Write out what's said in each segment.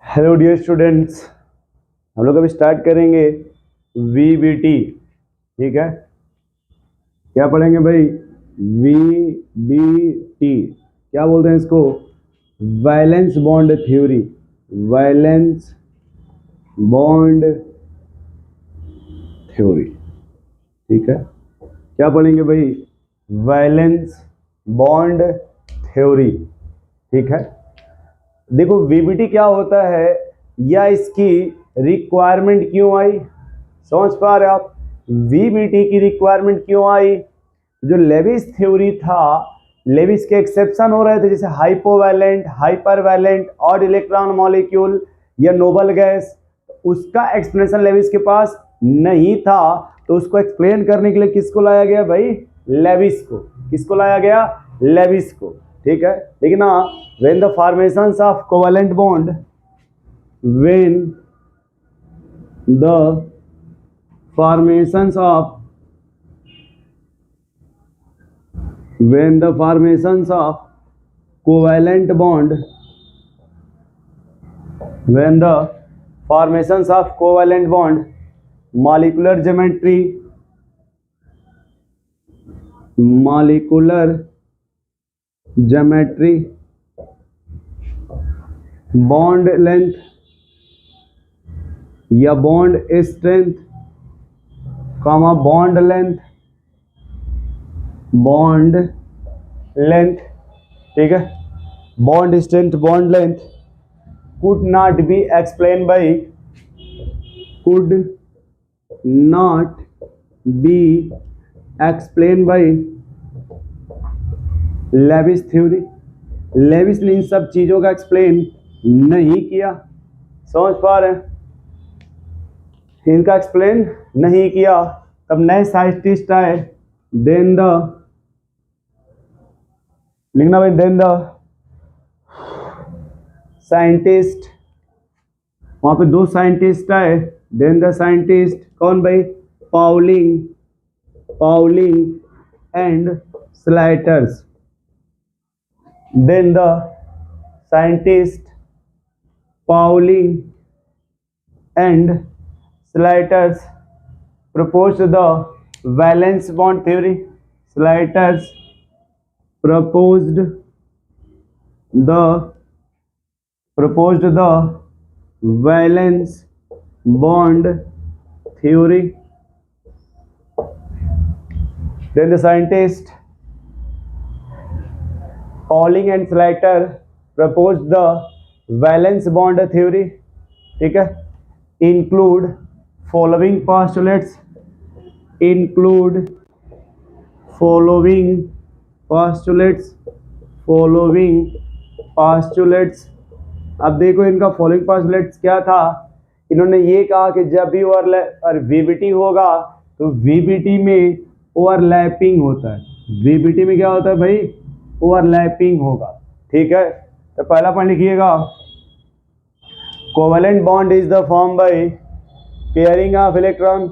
Hello dear students, हम लोग अभी स्टार्ट करेंगे वीबीटी। ठीक है, क्या पढ़ेंगे भाई? वीबीटी क्या बोलते हैं इसको? Valence bond theory. Valence bond theory. ठीक है, क्या पढ़ेंगे भाई? Valence bond theory. ठीक है, देखो वीबीटी क्या होता है या इसकी रिक्वायरमेंट क्यों आई, समझ पा रहे आप? वीबीटी की रिक्वायरमेंट क्यों आई? जो लेविस थ्योरी था, लेविस के एक्सेप्शन हो रहे थे, जैसे हाइपोवैलेंट, हाइपरवैलेंट, ऑड इलेक्ट्रॉन मॉलिक्यूल या नोबल गैस, उसका एक्सप्लेनेशन लेविस के पास नहीं था। तो उसको एक्सप्लेन करने के लिए किसको लाया गया भाई? लेविस को। किसको लाया गया? लेविस को। ठीक है, लेकिन हाँ, when the formations of covalent bond, when the formations of when the formations of covalent bond when the formations of covalent bond, molecular geometry, molecular geometry, bond length या bond strength, bond length, bond length, ठीक है, bond strength, bond length could not be explained by Lewis theory. Lewis ने इन सब चीजों का explain नहीं किया, समझ पा रहे हैं? इनका एक्सप्लेन नहीं किया। तब नए साइंटिस्ट आए, देन द, लिखना भाई, देन द साइंटिस्ट, वहां पे दो साइंटिस्ट आए, देन द साइंटिस्ट, कौन भाई? Pauling and Slaters. Then the scientist Pauling and Slaters proposed the valence bond theory. Slaters proposed the valence bond theory. Then the scientist Pauling and Slater proposed the valence bond theory. ठीक है, include following postulates, include following postulates, following postulates। अब देखो इनका following postulates क्या था। इन्होंने ये कहा कि जब भी वीबीटी होगा तो वीबीटी में ओवरलैपिंग होता है। वीबीटी में क्या होता है भाई? ओवरलैपिंग होगा। ठीक है, तो पहला पॉइंट लिखिएगा, covalent bond is the form by pairing of electron.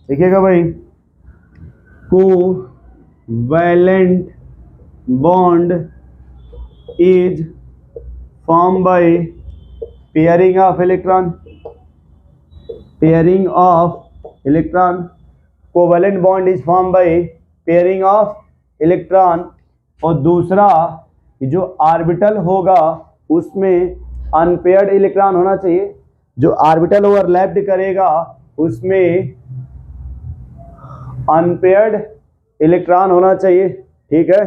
देखिएगा भाई, covalent bond is form by pairing of electron, pairing of electron. Covalent bond is form by pairing of electron. और दूसरा, जो ऑर्बिटल होगा उसमें अनपेयर्ड इलेक्ट्रॉन होना चाहिए। जो ऑर्बिटल ओवरलैप्ड करेगा उसमें अनपेयर्ड इलेक्ट्रॉन होना चाहिए। ठीक है,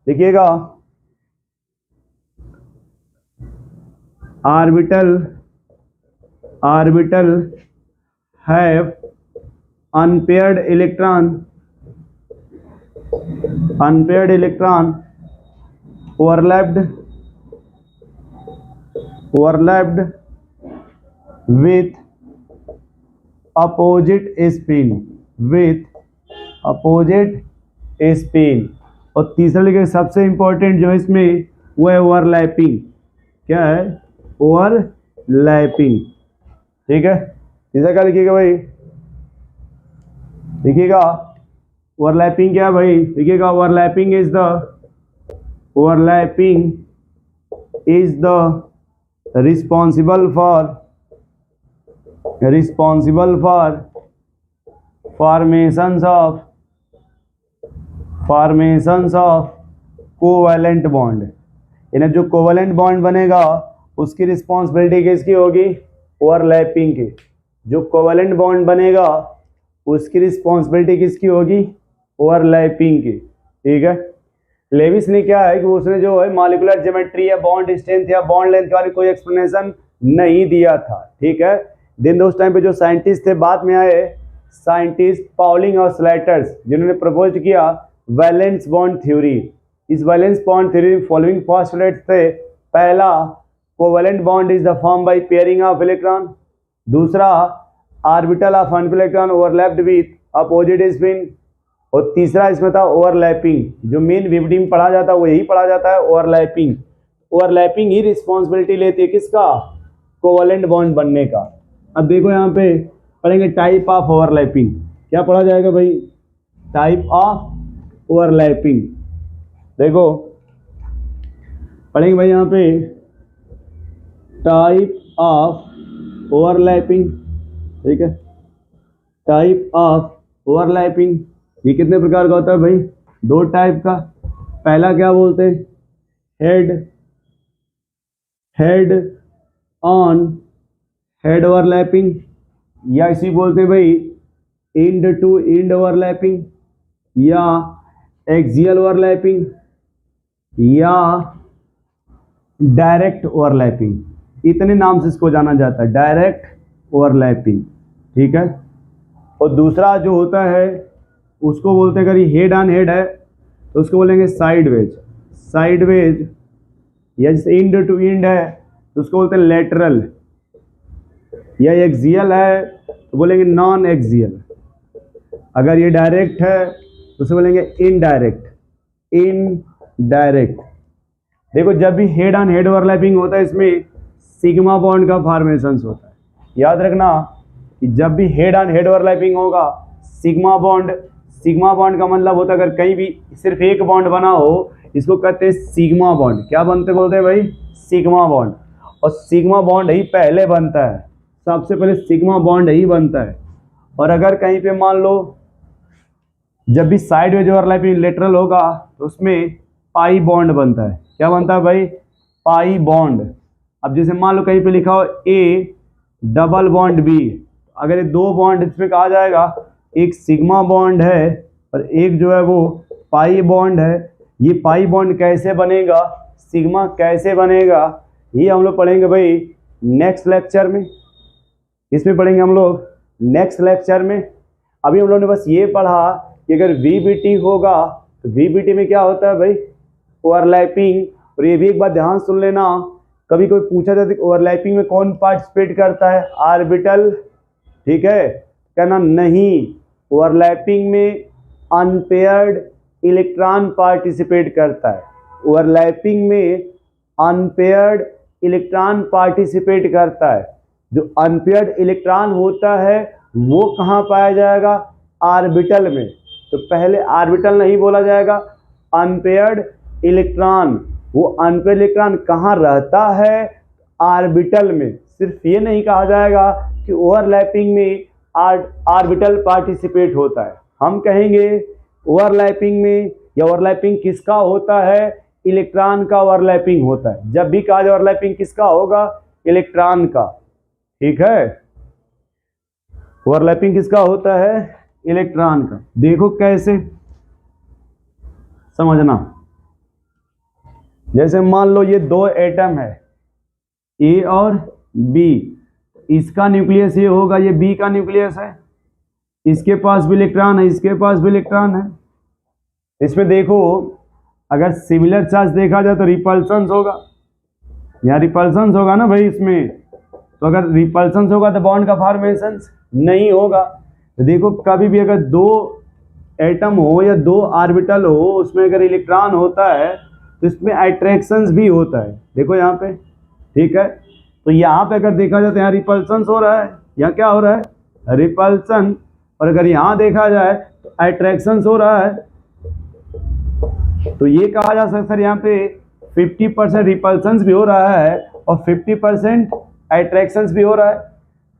देखिएगा, orbital have unpaired electron overlapped with opposite spin, और तीसरा लिखे सबसे इंपॉर्टेंट जो है इसमें वो है ओवरलैपिंग। क्या है? ओवरलैपिंग। ठीक है, तीसरा क्या लिखिएगा भाई? लिखिएगा ओवरलैपिंग क्या है भाई? लिखिएगा overlapping is the responsible for formations of covalent bond. यानी जो कोवैलेंट बॉन्ड बनेगा उसकी रिस्पॉन्सिबिलिटी किसकी होगी? ओवरलैपिंग की। जो कोवैलेंट बॉन्ड बनेगा उसकी रिस्पॉन्सिबिलिटी किसकी होगी? ओवरलैपिंग की। ठीक है। लेविस ने क्या है कि उसने जो है मॉलिक्यूलर ज्योमेट्री या बॉन्ड स्ट्रेंथ या बॉन्ड लेंथ के बारे में कोई एक्सप्लेनेशन नहीं दिया था। ठीक है। दिन उस टाइम पे जो साइंटिस्ट थे, बाद में आए साइंटिस्ट पाउलिंग और स्लेटर्स, जिन्होंने प्रपोज किया वैलेंस बॉन्ड थ्योरी। इस वैलेंस बॉन्ड थ्योरी में फॉलोइंग पोस्टुलेट्स थे। पहला, covalent bond is the form by pairing of electron. दूसरा, orbital of electron overlapped with opposite spin. और तीसरा इसमें था ओवरलैपिंग। जो मेन वीबीटी में पढ़ा जाता है वो यही पढ़ा जाता है, ओवरलैपिंग। ओवरलैपिंग ही रिस्पॉन्सिबिलिटी लेती है किसका? कोवैलेंट बॉन्ड बनने का। अब देखो यहाँ पे पढ़ेंगे टाइप ऑफ ओवरलैपिंग। क्या पढ़ा जाएगा भाई? Type of overlapping. देखो पढ़ेंगे भाई यहाँ पे टाइप ऑफ ओवरलैपिंग। ठीक है। टाइप ऑफ ओवरलैपिंग ये कितने प्रकार का होता है भाई? दो टाइप का। पहला क्या बोलते हैं? हेड ऑन हेड ओवरलैपिंग, या इसी बोलते हैं भाई इंड टू इंड ओवरलैपिंग, या एक्सियल ओवरलैपिंग, या डायरेक्ट ओवरलैपिंग। इतने नाम से इसको जाना जाता है, डायरेक्ट ओवरलैपिंग। ठीक है। और दूसरा जो होता है उसको बोलते हैं, अगर ये हेड ऑन हेड है तो उसको बोलेंगे साइडवेज, या जैसे इंड टू इंड है तो उसको बोलते हैं लेटरल, या एक्सियल है तो बोलेंगे नॉन एक्सियल। अगर ये डायरेक्ट है तो उसे बोलेंगे इनडायरेक्ट। देखो जब भी हेड ऑन हेड ओवरलैपिंग होता है इसमें सिग्मा बॉन्ड का फॉर्मेशन होता है। याद रखना कि जब भी हेड ऑन हेड ओवरलैपिंग होगा सिग्मा बॉन्ड का मतलब होता है अगर कहीं भी सिर्फ एक बॉन्ड बना हो इसको कहते हैं सिग्मा बॉन्ड। क्या बोलते हैं भाई? Sigma bond. और सिग्मा बॉन्ड ही पहले बनता है, सबसे पहले सिग्मा बॉन्ड ही बनता है। और अगर कहीं पे मान लो जब भी साइडवेज ओवरलैपिंग लेटरल होगा तो उसमें पाई बॉन्ड बनता है। क्या बनता है भाई? Pi bond. अब जैसे मान लो कहीं पे लिखा हो ए डबल बॉन्ड बी, अगर ये दो बॉन्ड इसमें कहा जाएगा एक सिग्मा बॉन्ड है और एक जो है वो पाई बॉन्ड है। ये पाई बॉन्ड कैसे बनेगा, सिग्मा कैसे बनेगा, ये हम लोग पढ़ेंगे भाई नेक्स्ट लेक्चर में। इसमें पढ़ेंगे हम लोग नेक्स्ट लेक्चर में। अभी हम लोग ने बस ये पढ़ा कि अगर वीबीटी होगा तो वीबीटी में क्या होता है भाई? ओवरलैपिंग। और ये भी एक बात ध्यान सुन लेना, कभी कोई पूछा जाता है कि ओवरलैपिंग में कौन पार्टिसिपेट करता है? ऑर्बिटल। ठीक है। कहना नहीं, ओवरलैपिंग में अनपेयर्ड इलेक्ट्रॉन पार्टिसिपेट करता है। ओवरलैपिंग में अनपेयर्ड इलेक्ट्रॉन पार्टिसिपेट करता है। जो अनपेयर्ड इलेक्ट्रॉन होता है वो कहाँ पाया जाएगा? ऑर्बिटल में। तो पहले ऑर्बिटल नहीं बोला जाएगा, अनपेयर्ड इलेक्ट्रॉन। वो अनपेयर्ड इलेक्ट्रॉन कहाँ रहता है? ऑर्बिटल में। सिर्फ ये नहीं कहा जाएगा कि ओवरलैपिंग में ऑर्बिटल पार्टिसिपेट होता है। हम कहेंगे ओवरलैपिंग में, या ओवरलैपिंग किसका होता है? इलेक्ट्रॉन का ओवरलैपिंग होता है। जब भी कहा जाए ओवरलैपिंग किसका होगा? इलेक्ट्रॉन का। ठीक है। ओवरलैपिंग किसका होता है? इलेक्ट्रॉन का। देखो कैसे समझना। जैसे मान लो ये दो एटम है ए और बी, इसका न्यूक्लियस ये होगा, ये बी का न्यूक्लियस है, इसके पास भी इलेक्ट्रॉन है, इसके पास भी इलेक्ट्रॉन है। इसमें देखो अगर सिमिलर चार्ज देखा जाए तो रिपल्सन होगा, यहाँ रिपल्सन होगा ना भाई इसमें। तो अगर रिपल्सन होगा तो बॉन्ड का फॉर्मेशन नहीं होगा। तो देखो कभी भी अगर दो एटम हो या दो ऑर्बिटल हो उसमें अगर इलेक्ट्रॉन होता है तो इसमें अट्रैक्शंस भी होता है। देखो यहाँ पे। ठीक है। तो यहाँ पे अगर देखा जाए तो यहाँ रिपल्सन हो रहा है, यहाँ क्या हो रहा है? रिपल्सन। और अगर यहाँ देखा जाए तो अट्रैक्शन हो रहा है। तो ये कहा जा सकता है यहाँ पे 50% रिपल्सन भी हो रहा है और 50% अट्रैक्शंस भी हो रहा है।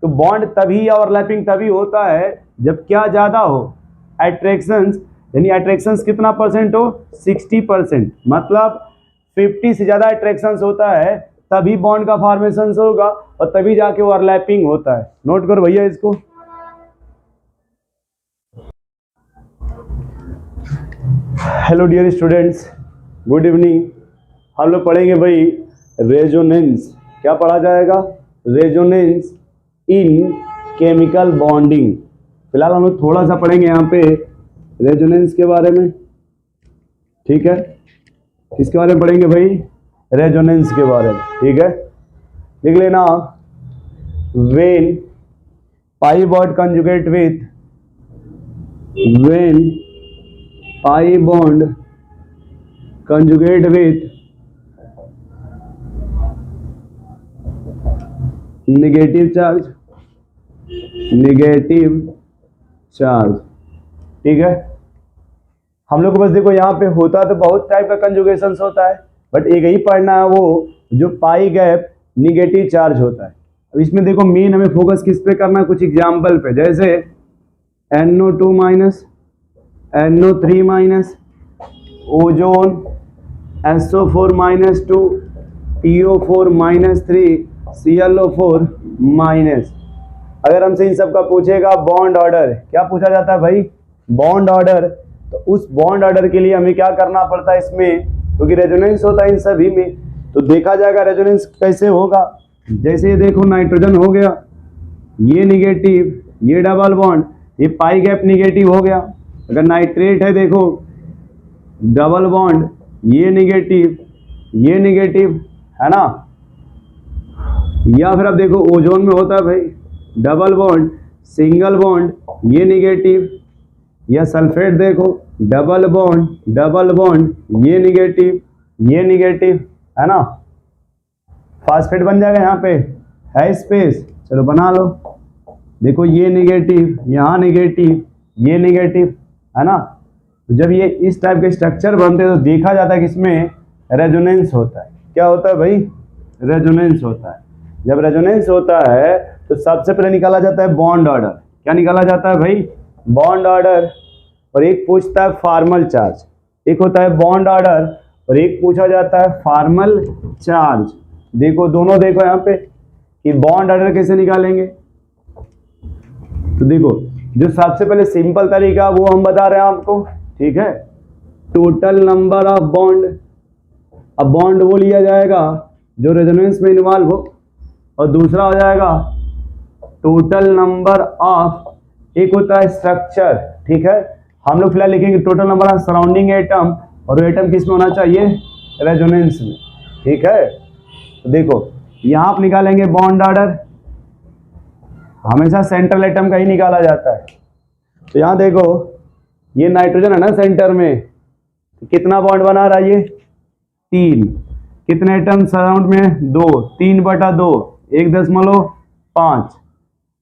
तो बॉन्ड तभी या ओवरलैपिंग तभी होता है जब क्या ज़्यादा हो, अट्रैक्शंस, यानी अट्रैक्शंस कितना परसेंट हो, 60%, मतलब 50 से ज़्यादा अट्रैक्शंस होता है तभी बॉन्ड का फॉर्मेशन होगा और तभी जाके ओवरलैपिंग होता है। नोट करो भैया इसको। Hello dear students, good evening. हम लोग पढ़ेंगे भाई रेजोनेंस। क्या पढ़ा जाएगा? Resonance in chemical bonding. फिलहाल हम लोग थोड़ा सा पढ़ेंगे यहाँ पे रेजोनेंस के बारे में, ठीक है। किसके बारे में पढ़ेंगे भाई? रेजोनेंस के बारे में, ठीक है। लिख लेना, when pi bond conjugate with, when pi bond conjugate with negative charge, ठीक है। हम लोग को बस देखो यहाँ पे होता तो बहुत टाइप का कंजुगेशंस होता है, बट एक ही पढ़ना है वो जो पाई गैप निगेटिव चार्ज होता है। अब इसमें देखो मेन हमें फोकस किस पे करना है, कुछ एग्जाम्पल पे, जैसे NO2 minus, NO3 minus, ozone, SO4 minus 2, PO4 minus 3, ClO4 minus. अगर हमसे इन सब का पूछेगा बॉन्ड ऑर्डर, क्या पूछा जाता है भाई? Bond order. तो उस बॉन्ड ऑर्डर के लिए हमें क्या करना पड़ता है इसमें, क्योंकि रेजोनेंस होता है इन सभी में, तो देखा जाएगा रेजोनेंस कैसे होगा। जैसे ये देखो नाइट्रोजन हो गया, ये निगेटिव, ये डबल बॉन्ड, ये पाई गैप निगेटिव हो गया। अगर नाइट्रेट है देखो डबल बॉन्ड, ये निगेटिव, ये निगेटिव, है ना। या फिर अब देखो ओजोन में होता है भाई डबल बॉन्ड, सिंगल बॉन्ड, ये निगेटिव। या सल्फेट देखो डबल बॉन्ड, ये निगेटिव, ये निगेटिव, है ना। फास्फेट बन जाएगा, यहाँ पे है स्पेस, चलो बना लो। देखो ये निगेटिव, यहाँ निगेटिव, ये निगेटिव, है ना। जब ये इस टाइप के स्ट्रक्चर बनते हैं तो देखा जाता है कि इसमें रेजोनेंस होता है। क्या होता है भाई? रेजोनेंस होता है। जब रेजोनेंस होता है तो सबसे पहले निकाला जाता है बॉन्ड ऑर्डर। क्या निकाला जाता है भाई? Bond order. और एक पूछता है फॉर्मल चार्ज, एक होता है बॉन्ड ऑर्डर और एक पूछा जाता है फॉर्मल चार्ज। देखो दोनों, देखो यहाँ पे कि बॉन्ड ऑर्डर कैसे निकालेंगे। तो देखो जो सबसे पहले सिंपल तरीका वो हम बता रहे हैं आपको, ठीक है। टोटल नंबर ऑफ बॉन्ड, अब बॉन्ड वो लिया जाएगा जो रेजोनेंस में इन्वॉल्व हो, और दूसरा हो जाएगा टोटल नंबर ऑफ, एक होता है स्ट्रक्चर, ठीक है। हम लोग फिलहाल लिखेंगे total number of surrounding atom, और एटम किस में होना चाहिए? रेजोनेंस में, ठीक है। तो देखो यहाँ आप निकालेंगे बॉन्ड ऑर्डर, हमेशा सेंट्रल एटम का ही निकाला जाता है। तो यहाँ देखो ये नाइट्रोजन है ना सेंटर में, कितना बॉन्ड बना रहा है? ये 3। कितने एटम सराउंड में? 2, 3/2, 1.5।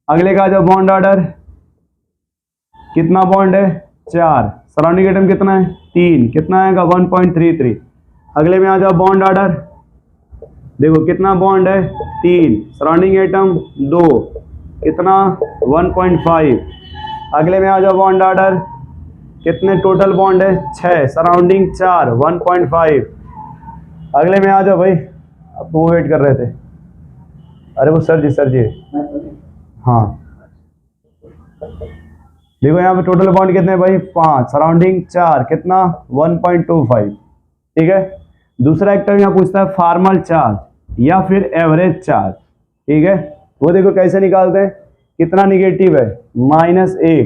अगले का जो बॉन्ड ऑर्डर, कितना बॉन्ड है? 4। सराउंडिंग एटम कितना है? 3। कितना आएगा? 1.33। अगले में आ जाओ बॉन्ड ऑर्डर, देखो कितना बॉन्ड है? 3। सराउंडिंग एटम 2, कितना? 1.5। अगले में आ जाओ बॉन्ड ऑर्डर, कितने टोटल बॉन्ड है? 6। सराउंडिंग 4, 1.5। अगले में आ जाओ भाई, अब वो वेट कर रहे थे, अरे वो सर जी हाँ। देखो यहाँ पे टोटल बॉन्ड कितने हैं भाई? 5। सराउंडिंग 4, कितना? 1.25, ठीक है। दूसरा एक टर्म यहाँ पूछता है फॉर्मल चार्ज या फिर एवरेज चार्ज, ठीक है। वो देखो कैसे निकालते हैं, कितना निगेटिव है? -1।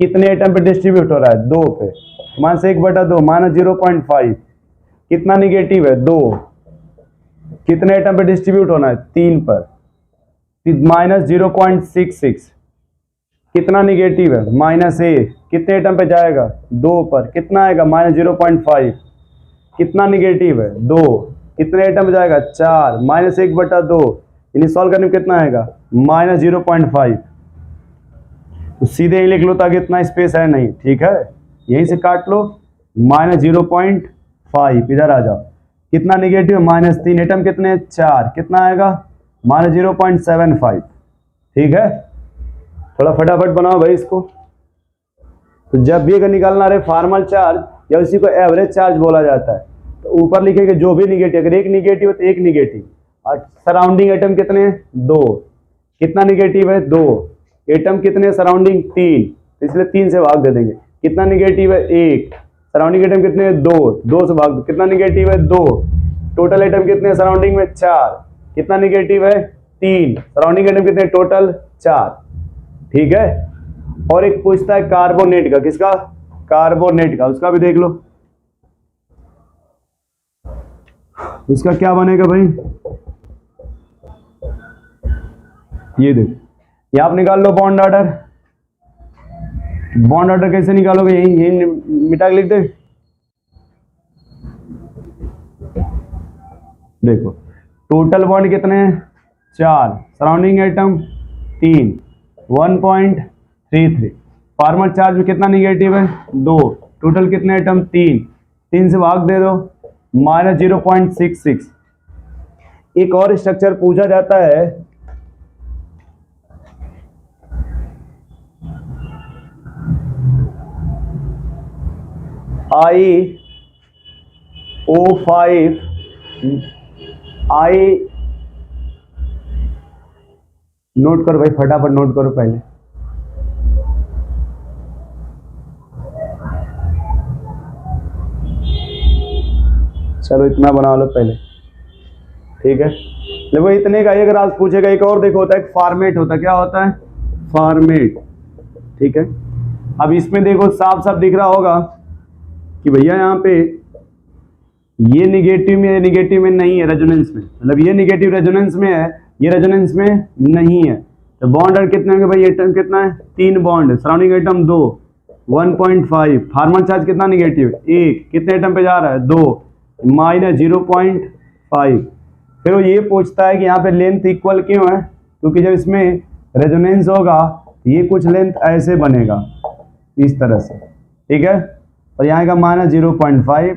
कितने एटम पे डिस्ट्रीब्यूट हो रहा है? 2 पे, -1/2, -0.5। कितना निगेटिव है? 2। कितने एटम पे डिस्ट्रीब्यूट होना है? 3 पर, -0.66। कितना निगेटिव है? -1। कितने एटम पे जाएगा? 2 पर, कितना आएगा? -0.5। कितना निगेटिव है? 2। कितने एटम पे जाएगा? 4, -1/2, यानी सॉल्व करने में कितना आएगा? -0.5। तो सीधे ही लिख लो ताकि इतना स्पेस है नहीं, ठीक है। यहीं से काट लो, -0.5, इधर आ जाओ। कितना निगेटिव है, -3, एटम कितने हैं 4, कितना आएगा -0.75। ठीक है, थोड़ा फटाफट बनाओ भाई इसको। तो जब भी अगर निकालना रहे फॉर्मल चार्ज या उसी को एवरेज चार्ज बोला जाता है, तो ऊपर लिखेंगे जो भी निगेटिव, अगर एक निगेटिव है तो एक निगेटिव, और सराउंडिंग एटम कितने हैं 2, कितना निगेटिव है 2, एटम कितने सराउंडिंग 3, इसलिए 3 से भाग दे देंगे, कितना निगेटिव है 1, सराउंडिंग एटम कितने हैं 2, 2 से भाग दो, कितना निगेटिव है 2, टोटल एटम कितने हैं सराउंडिंग में 4, कितना निगेटिव है 3, सराउंडिंग एटम कितने टोटल 4। ठीक है, और एक पूछता है कार्बोनेट का, किसका, कार्बोनेट का, उसका भी देख लो, उसका क्या बनेगा भाई, ये देखो, ये आप निकाल लो बॉन्ड ऑर्डर। बॉन्ड ऑर्डर कैसे निकालोगे, यही मिटा के लिख दे। देखो टोटल बॉन्ड कितने हैं 4, सराउंडिंग एटम 3, 1.33, फॉर्मल चार्ज में कितना निगेटिव है 2, टोटल कितने एटम 3, 3 से भाग दे दो, -0.66। एक और स्ट्रक्चर पूछा जाता है, IO5, नोट करो भाई, फटाफट नोट करो पहले। चलो इतना बना लो पहले, ठीक है। देखो इतने का अगर आप पूछेगा, एक और देखो होता है, एक फॉर्मेट होता है, क्या होता है फॉर्मेट। ठीक है, अब इसमें देखो साफ साफ दिख रहा होगा कि भैया यहाँ पे ये निगेटिव में, ये निगेटिव में नहीं है रेजोनेंस में, मतलब ये निगेटिव रेजोनेंस में है, ये रेजोनेंस में नहीं है। तो बॉन्ड ऑर्डर कितने होंगे भाई, एटम कितना है 3 bond, surrounding atom 2, 1.5, formal charge कितना निगेटिव 1, कितने एटम पे जा रहा है 2, -0.5। फिर वो ये पूछता है कि यहाँ पे लेंथ इक्वल क्यों है, क्योंकि जब इसमें रेजोनेंस होगा ये कुछ लेंथ ऐसे बनेगा इस तरह से। ठीक है, और यहाँ का -0.5,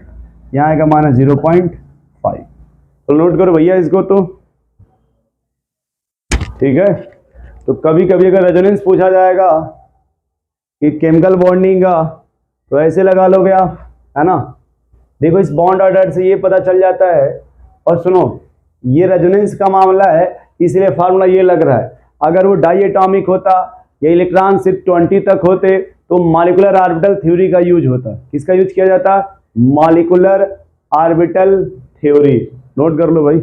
यहाँ का -0.5। तो नोट करो भैया इसको। तो ठीक है, तो कभी कभी अगर रेजोनेंस पूछा जाएगा कि केमिकल बॉन्डिंग का, तो ऐसे लगा लोगे आप, है ना। देखो इस बॉन्ड ऑर्डर से ये पता चल जाता है। और सुनो, ये रेजोनेंस का मामला है, इसलिए फार्मूला ये लग रहा है। अगर वो डाई एटॉमिक होता या इलेक्ट्रॉन सिर्फ 20 तक होते तो मॉलिक्यूलर ऑर्बिटल थ्योरी का यूज होता। किसका यूज किया जाता, मॉलिक्यूलर ऑर्बिटल थ्योरी। नोट कर लो भाई।